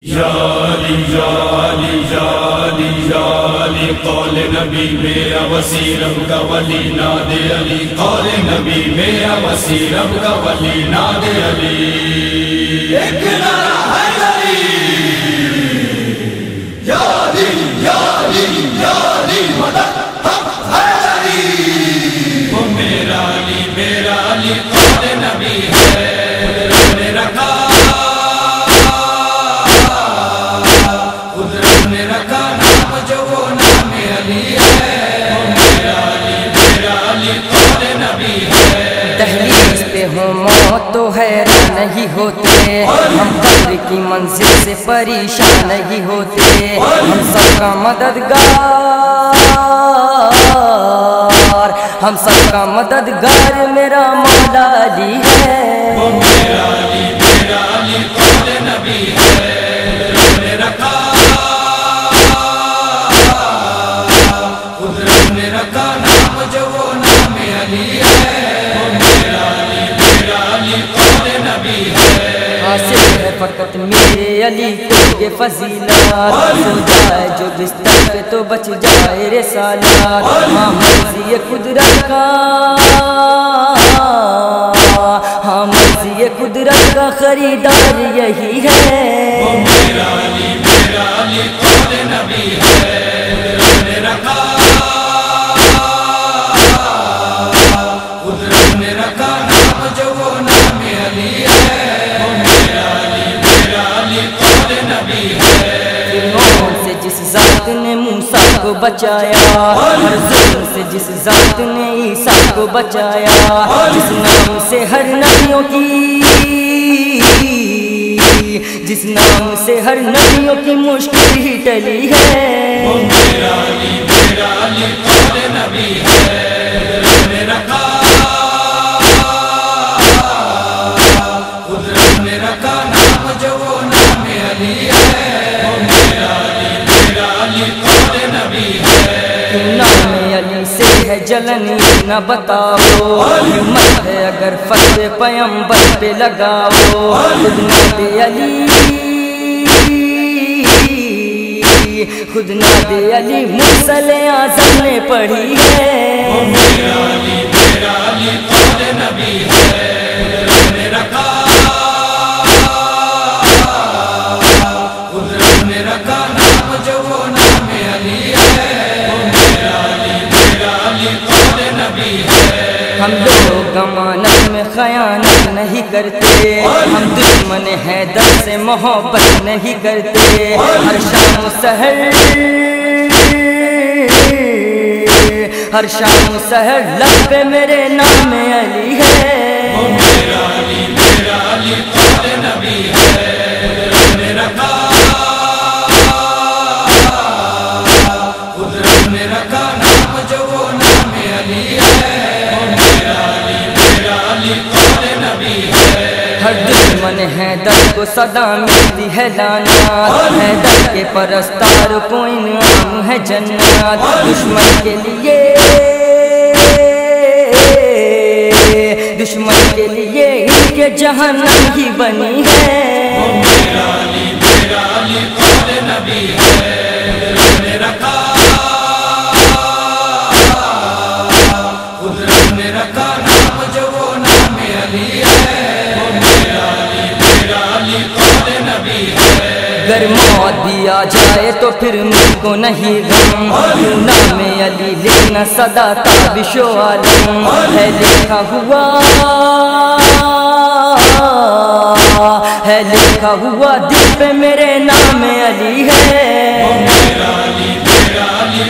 یا علی یا علی یا علی یا علی قول نبی میرا وسیع رب کا ولی ناد علی قول نبی میرا وسیع رب کا ولی ناد علی ایک نعرہ حیدری یا علی یا علی یا علی مدد ہم حیدری وہ میرا علی قول نبی ہے قدرت نے رکھا دہلیز پہ ہوں موت تو حیران نہیں ہوتے ہم قبر کی منزل سے پریشان نہیں ہوتے ہم سب کا مددگار ہم سب کا مددگار میرا مولا علی ہے میرا علی قول نبی ہے قدرت نے رکھا قدرت نے رکھا نام جو وہ نام علی ہے حاصل ہے فقط میرے علی کو یہ فضیلت سو جائے جو بستر پہ تو بچ جائے رسالات ہاں مرضی قدرت کا ہاں مرضی قدرت کا خریدار یہی ہے میرا علی قول نبی ہے قدرت نے رکھا قدرت نے رکھا نام جو وہ نام علی ہے سے جس ذات نے موسیٰ کو بچایا ہر ظلم سے جس ذات نے عیسیٰ کو بچایا جس نام سے ہر نبیوں کی مشکل ہی ٹلی ہے میرا علی قول نبی ہے قدرت نے رکھا قدرت نے رکھا نام جو وہ نام علی ہے نام علی سے ہے جلن نہ بتاؤ ہمت ہے اگر فتح پیمبر پہ لگاؤ خود ناد علی خود ناد علی مرسل اعظم نے پڑھی ہے میرا علی قول نبی ہے قدرت نے رکھا قدرت نے رکھا نام جو وہ نام علی ہے ہم لوگ امانت میں خیانت نہیں کرتے ہم دشمن حیدر سے محبت نہیں کرتے ہر شام سحر لب پہ میرے نام علی ہے میرا علی قول نبی ہے قدرت نے رکھا قدرت نے رکھا نام جو وہ نام علی ہے ہر دشمن حیدر کو صدا ملتی ہے لعنات حیدر کے پرستار کو انعام ہے جنات دشمن کے لیے ان کے جہنم ہی بنی ہے میرا علی قول نبی ہے قدرت نے رکھا قدرت نے رکھا نام جو وہ نام علی ہے اگر موت بھی آ جائے تو پھر مجھ کو نہیں غم نام علی لکھنا صدا تابش و عالم ہے لکھا ہوا دل پہ میرے نام علی ہے میرا علی